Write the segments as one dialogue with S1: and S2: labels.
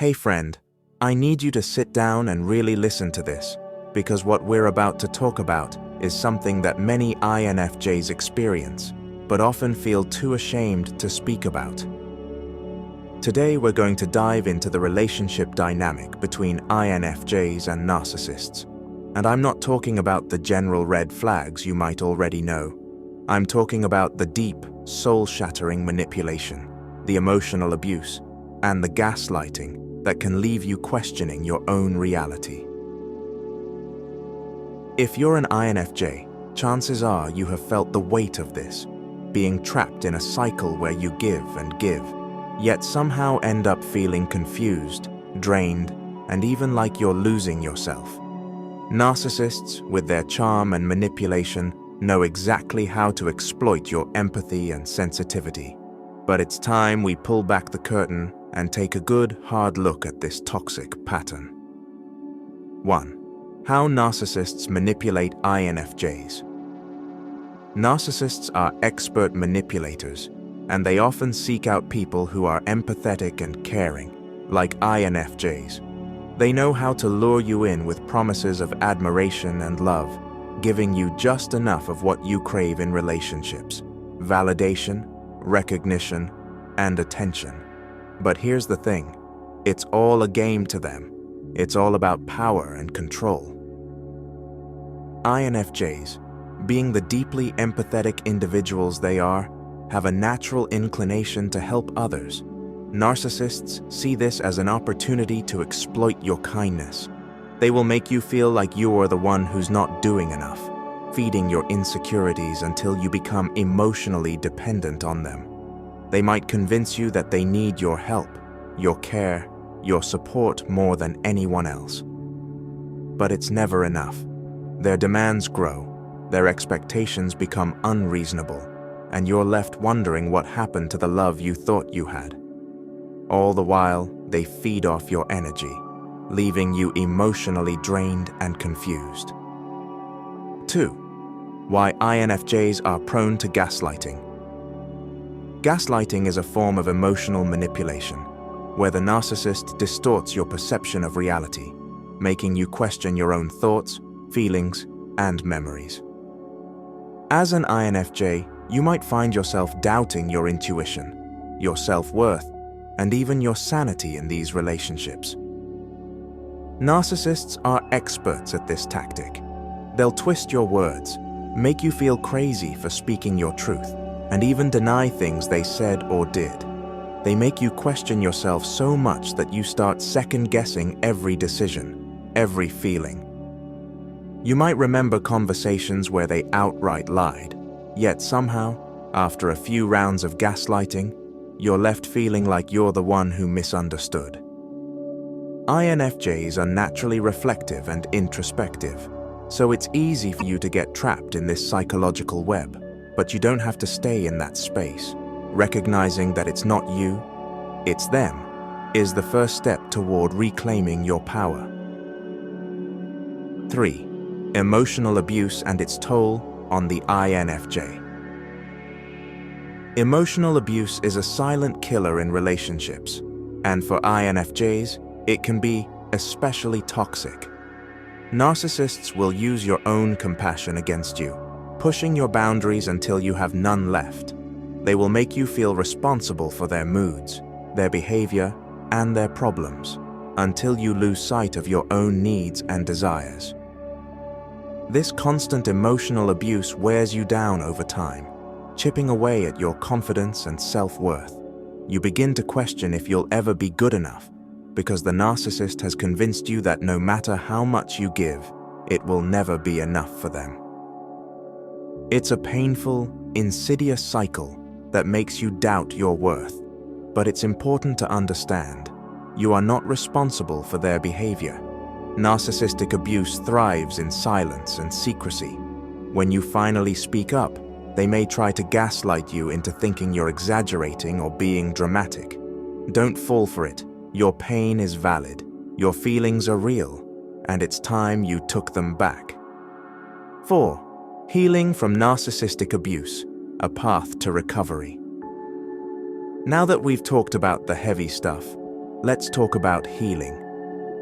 S1: Hey friend, I need you to sit down and really listen to this, because what we're about to talk about is something that many INFJs experience, but often feel too ashamed to speak about. Today we're going to dive into the relationship dynamic between INFJs and narcissists. And I'm not talking about the general red flags you might already know. I'm talking about the deep, soul-shattering manipulation, the emotional abuse, and the gaslighting that can leave you questioning your own reality. If you're an INFJ, chances are you have felt the weight of this, being trapped in a cycle where you give and give, yet somehow end up feeling confused, drained, and even like you're losing yourself. Narcissists, with their charm and manipulation, know exactly how to exploit your empathy and sensitivity. But it's time we pull back the curtain and take a good, hard look at this toxic pattern. 1. How narcissists manipulate INFJs. Narcissists are expert manipulators, and they often seek out people who are empathetic and caring, like INFJs. They know how to lure you in with promises of admiration and love, giving you just enough of what you crave in relationships: validation, recognition, and attention. But here's the thing, it's all a game to them. It's all about power and control. INFJs, being the deeply empathetic individuals they are, have a natural inclination to help others. Narcissists see this as an opportunity to exploit your kindness. They will make you feel like you are the one who's not doing enough, feeding your insecurities until you become emotionally dependent on them. They might convince you that they need your help, your care, your support more than anyone else. But it's never enough. Their demands grow, their expectations become unreasonable, and you're left wondering what happened to the love you thought you had. All the while, they feed off your energy, leaving you emotionally drained and confused. 2. Why INFJs are prone to gaslighting. Gaslighting is a form of emotional manipulation, where the narcissist distorts your perception of reality, making you question your own thoughts, feelings, and memories. As an INFJ, you might find yourself doubting your intuition, your self-worth, and even your sanity in these relationships. Narcissists are experts at this tactic. They'll twist your words, make you feel crazy for speaking your truth, and even deny things they said or did. They make you question yourself so much that you start second-guessing every decision, every feeling. You might remember conversations where they outright lied, yet somehow, after a few rounds of gaslighting, you're left feeling like you're the one who misunderstood. INFJs are naturally reflective and introspective, so it's easy for you to get trapped in this psychological web, but you don't have to stay in that space. Recognizing that it's not you, it's them, is the first step toward reclaiming your power. 3. Emotional abuse and its toll on the INFJ. Emotional abuse is a silent killer in relationships, and for INFJs, it can be especially toxic. Narcissists will use your own compassion against you, pushing your boundaries until you have none left. They will make you feel responsible for their moods, their behavior, and their problems, until you lose sight of your own needs and desires. This constant emotional abuse wears you down over time, chipping away at your confidence and self-worth. You begin to question if you'll ever be good enough, because the narcissist has convinced you that no matter how much you give, it will never be enough for them. It's a painful, insidious cycle that makes you doubt your worth, but it's important to understand, you are not responsible for their behavior. Narcissistic abuse thrives in silence and secrecy. When you finally speak up, they may try to gaslight you into thinking you're exaggerating or being dramatic. Don't fall for it. Your pain is valid, your feelings are real, and it's time you took them back. 4. Healing from narcissistic abuse, a path to recovery. Now that we've talked about the heavy stuff, let's talk about healing.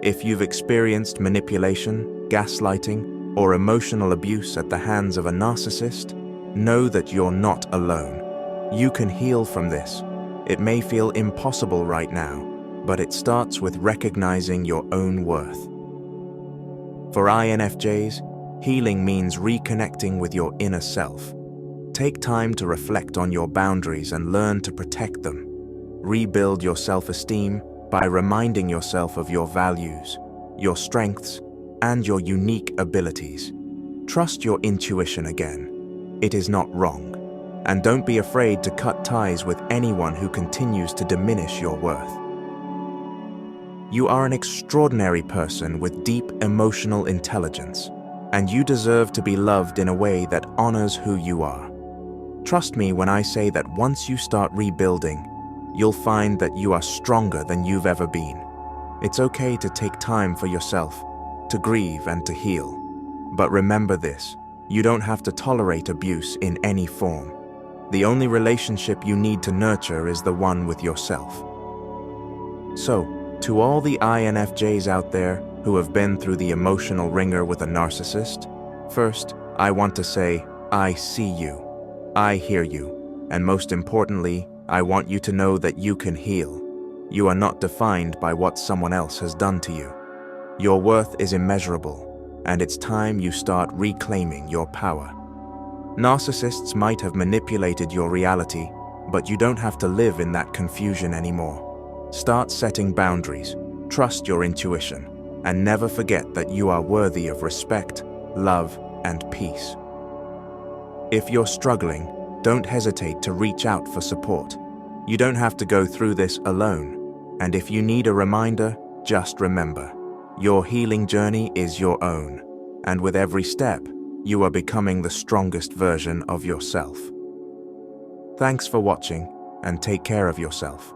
S1: If you've experienced manipulation, gaslighting, or emotional abuse at the hands of a narcissist, know that you're not alone. You can heal from this. It may feel impossible right now, but it starts with recognizing your own worth. For INFJs, healing means reconnecting with your inner self. Take time to reflect on your boundaries and learn to protect them. Rebuild your self-esteem by reminding yourself of your values, your strengths, and your unique abilities. Trust your intuition again. It is not wrong. And don't be afraid to cut ties with anyone who continues to diminish your worth. You are an extraordinary person with deep emotional intelligence, and you deserve to be loved in a way that honors who you are. Trust me when I say that once you start rebuilding, you'll find that you are stronger than you've ever been. It's okay to take time for yourself, to grieve and to heal. But remember this, you don't have to tolerate abuse in any form. The only relationship you need to nurture is the one with yourself. So, to all the INFJs out there who have been through the emotional ringer with a narcissist, first, I want to say, I see you. I hear you. And most importantly, I want you to know that you can heal. You are not defined by what someone else has done to you. Your worth is immeasurable, and it's time you start reclaiming your power. Narcissists might have manipulated your reality, but you don't have to live in that confusion anymore. Start setting boundaries, trust your intuition, and never forget that you are worthy of respect, love, and peace. If you're struggling, don't hesitate to reach out for support. You don't have to go through this alone. And if you need a reminder, just remember, your healing journey is your own. And with every step, you are becoming the strongest version of yourself. Thanks for watching, and take care of yourself.